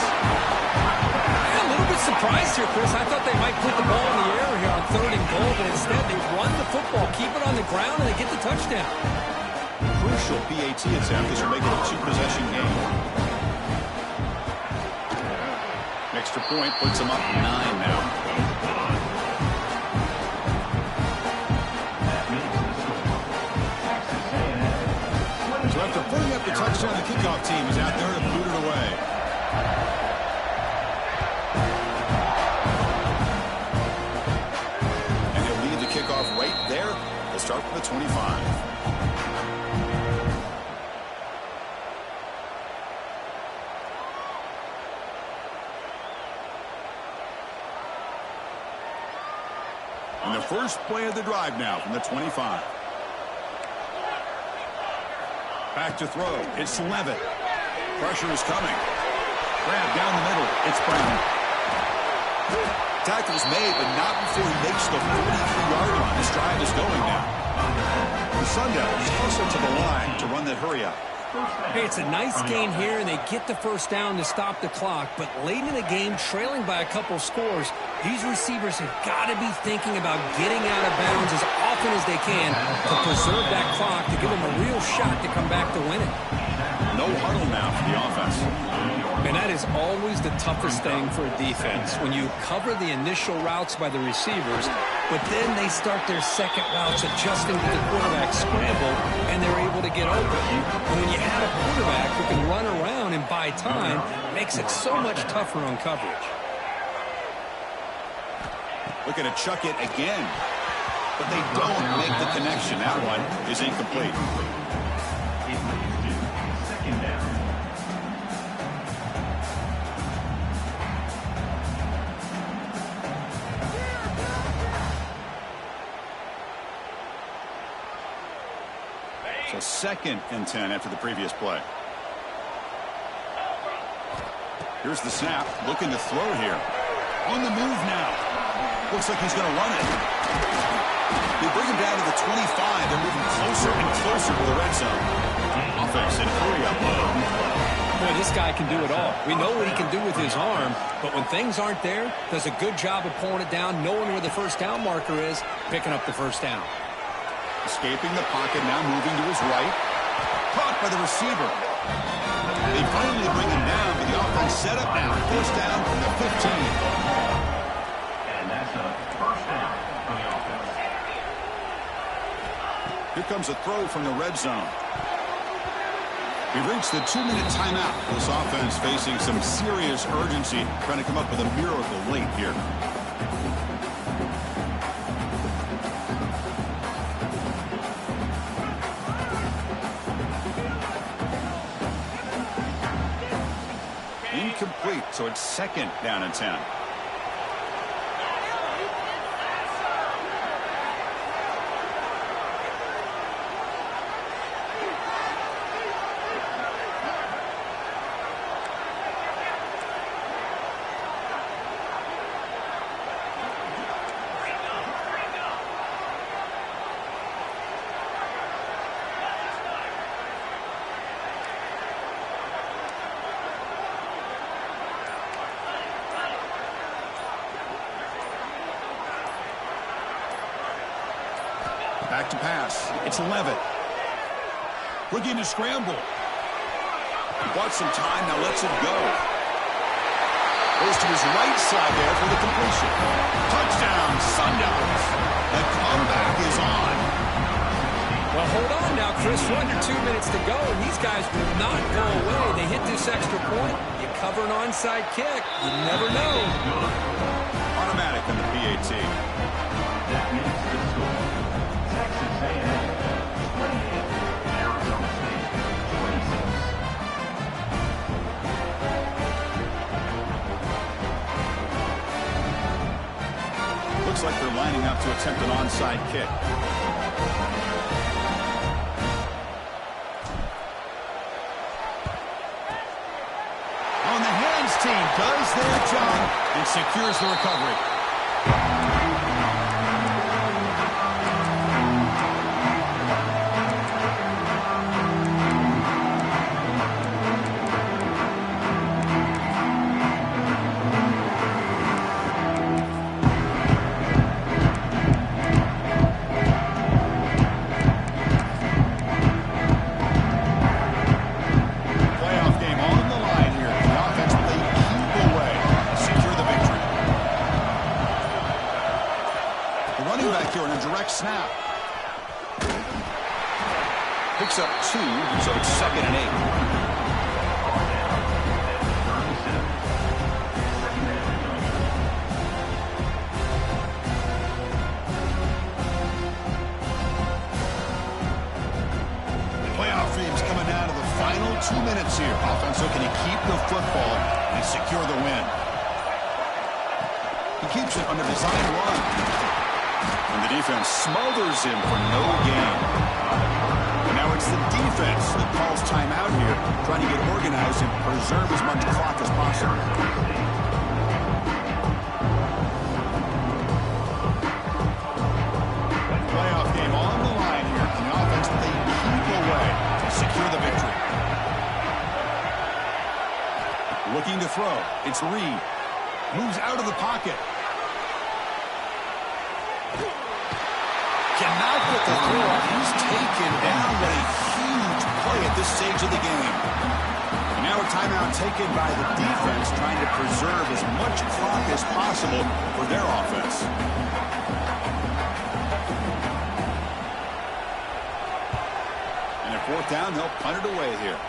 I'm a little bit surprised here, Chris. I thought they might put the ball in the air here on 3rd and goal, but instead they run the football, keep it on the ground, and they get the touchdown. Crucial PAT attempt. This will make it a 2-possession game. Extra point puts them up 9 now. So after putting up the touchdown, the kickoff team is out there to boot it away. And he'll lead the kickoff right there. They'll start from the 25. And the first play of the drive now from the 25. Back to throw. It's Levitt. Pressure is coming. Grab down the middle. It's Brown. Tackle's made, but not before he makes the 43-yard line. This drive is going now. The Sundowns also to the line to run that hurry up. Hey, it's a nice gain here, and they get the 1st down to stop the clock. But late in the game, trailing by a couple scores, these receivers have got to be thinking about getting out of bounds as often as they can to preserve that clock, to give them a real shot to come back to win it. No huddle now for the offense. And that is always the toughest thing for a defense, when you cover the initial routes by the receivers, but then they start their second routes adjusting to the quarterback scramble, and they're able to get open. And when you have a quarterback who can run around and buy time, it makes it so much tougher on coverage. Looking to chuck it again, but they don't make the connection. That one is incomplete. Second down. So 2nd and 10 after the previous play. Here's the snap. Looking to throw here. On the move now. Looks like he's going to run it. They bring him down to the 25. They're moving closer and closer to the red zone. Offense in hurry-up mode. Boy, this guy can do it all. We know what he can do with his arm, but when things aren't there, does a good job of pulling it down, knowing where the first down marker is, picking up the first down. Escaping the pocket, now moving to his right. Caught by the receiver. They finally bring him down, but the offense set up now. First down from the 15. And that's a first down for the offense. Here comes a throw from the red zone. We've reached the 2-minute timeout. This offense facing some serious urgency, trying to come up with a miracle late here. Incomplete, so it's 2nd down and 10. Back to pass. It's Levitt. Looking to scramble. Bought some time, now lets it go. Goes to his right side there for the completion. Touchdown, Sun Devils. The comeback is on. Well, hold on now, Chris. We're under 2 minutes to go, and these guys will not go away. They hit this extra point. You cover an onside kick. You never know. Automatic on the PAT. That makes the score. Texas A&M 28, Arizona State 26. Looks like they're lining up to attempt an onside kick. On the hands team does their job and secures the recovery. Snap. Picks up 2, so it's 2nd and 8. Playoff dreams coming down to the final 2 minutes here. Offense looking to keep the football and secure the win. He keeps it under design run. And the defense smothers him for no gain. And now it's the defense that calls timeout here, trying to get organized and preserve as much clock as possible. Playoff game on the line here, and the offense they keep away to secure the victory. Looking to throw. It's Reed. Moves out of the pocket. Cannot get the throw. He's taken down. What a huge play at this stage of the game. And now a timeout taken by the defense, trying to preserve as much clock as possible for their offense. And at 4th down, they'll punt it away here.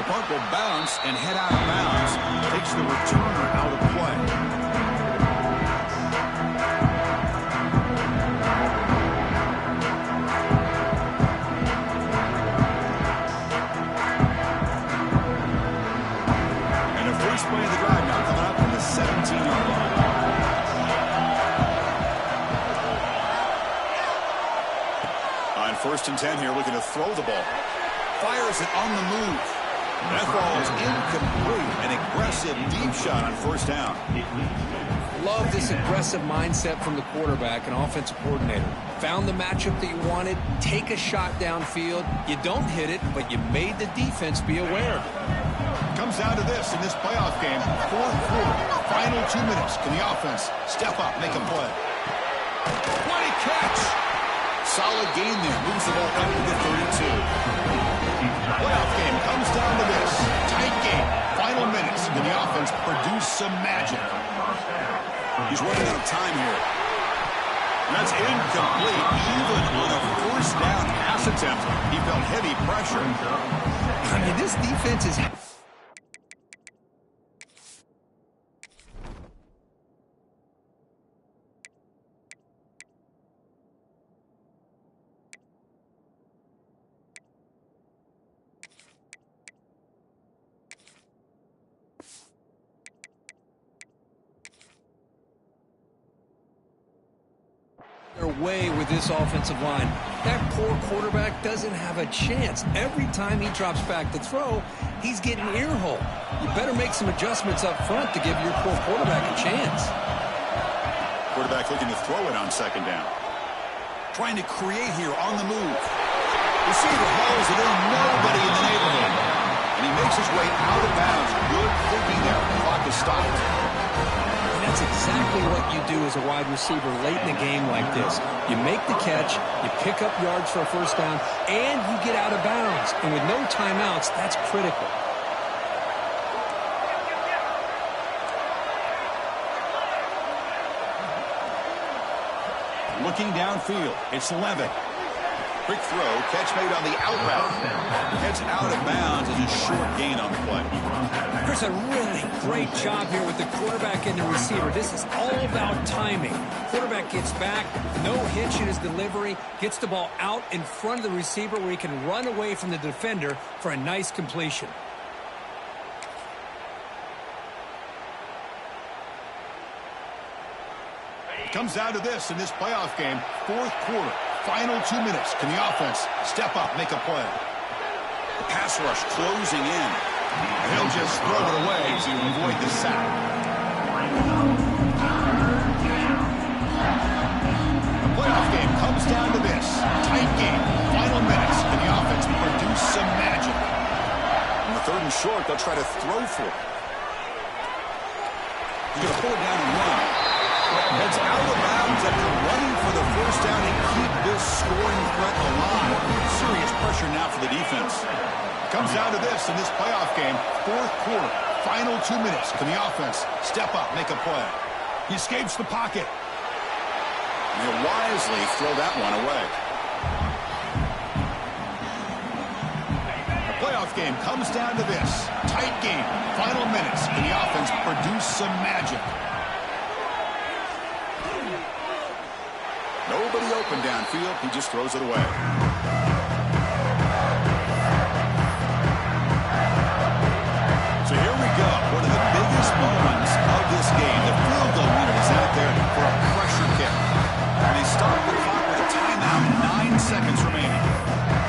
The punt will bounce and head out of bounds. Takes the returner out of play. Play of the drive now, coming up from the 17-yard line. On First and 10 here, looking to throw the ball. Fires it on the move. That ball is incomplete. An aggressive deep shot on first down. Love this aggressive mindset from the quarterback and offensive coordinator. Found the matchup that you wanted, take a shot downfield. You don't hit it, but you made the defense be aware. Comes down to this in this playoff game. Fourth quarter, final 2 minutes. Can the offense step up, make a play? What a catch! Solid gain there. Moves the ball up to the 32. Playoff game comes down to this. Tight game. Final minutes. Can the offense produce some magic? He's running out of time here. That's incomplete. Even on a first down pass attempt, he felt heavy pressure. I mean, this defense is... their way with this offensive line. That poor quarterback doesn't have a chance. Every time he drops back to throw, he's getting ear-hole. You better make some adjustments up front to give your poor quarterback a chance. Quarterback looking to throw it on second down. Trying to create here on the move. Receiver hauls it in, nobody in the neighborhood. And he makes his way out of bounds. Good thinking there. The clock is stopped. That's exactly what you do as a wide receiver late in a game like this. You make the catch, you pick up yards for a first down, and you get out of bounds. And with no timeouts, that's critical. Looking downfield, it's Levitt. Quick throw, catch made on the out route. Heads out of bounds as a short gain on the play. Chris, a really great job here with the quarterback and the receiver. This is all about timing. Quarterback gets back, no hitch in his delivery, gets the ball out in front of the receiver where he can run away from the defender for a nice completion. Comes down to this in this playoff game. Fourth quarter, final 2 minutes. Can the offense step up, make a play? The pass rush closing in. And he'll just throw it away to avoid the sack. The playoff game comes down to this. Tight game, final minutes. Can the offense produce some magic? On the third and short, they'll try to throw for it. He's going to pull it down and run. Heads out of bounds after running for the first down and keep this scoring threat alive. Serious pressure now for the defense. Comes down to this in this playoff game. Fourth quarter, final 2 minutes. Can the offense step up, make a play? He escapes the pocket. And he'll wisely throw that one away. The playoff game comes down to this. Tight game, final minutes. Can the offense produce some magic? Nobody open downfield. He just throws it away. So here we go. One of the biggest moments of this game. The field goal unit is out there for a pressure kick. And they start the clock with a timeout. 9 seconds remaining.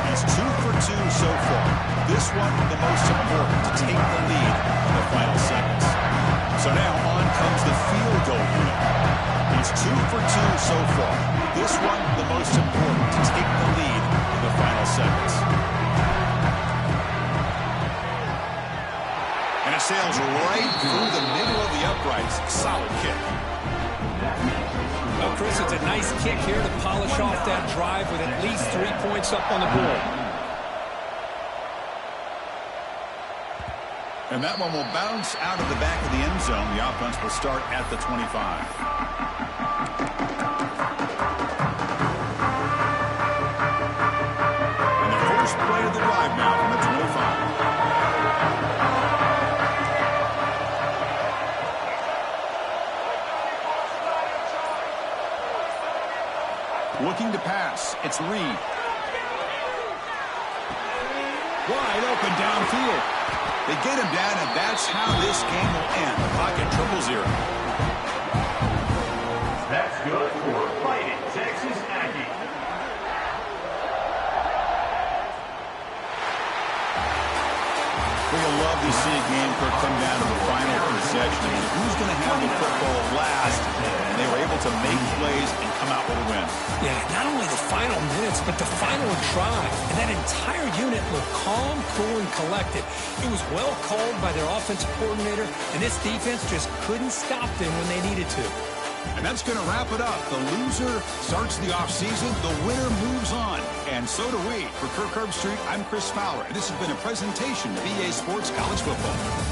He's 2 for 2 so far. This one, the most important, to take the lead in the final seconds. So now on comes the field goal unit. He's 2 for 2 so far. This one, the most important, to take the lead in the final seconds. And it sails right through the middle of the uprights. Solid kick. Well, Chris, it's a nice kick here to polish off that drive with at least 3 points up on the board. And that one will bounce out of the back of the end zone. The offense will start at the 25. First play of the drive now from the 25. Looking to pass. It's Reed. Wide open downfield. They get him down, and that's how this game will end. Pocket 0-0. That's good for Fighting Texas Aggies. to see a game come down to the final possession. I mean, who's going to have the football last? And they were able to make plays and come out with a win. Yeah, not only the final minutes, but the final drive. And that entire unit looked calm, cool, and collected. It was well called by their offensive coordinator, and this defense just couldn't stop them when they needed to. And that's going to wrap it up. The loser starts the offseason. The winner moves on. And so do we. For Kirk Herbstreit, I'm Chris Fowler. And this has been a presentation of EA Sports College Football.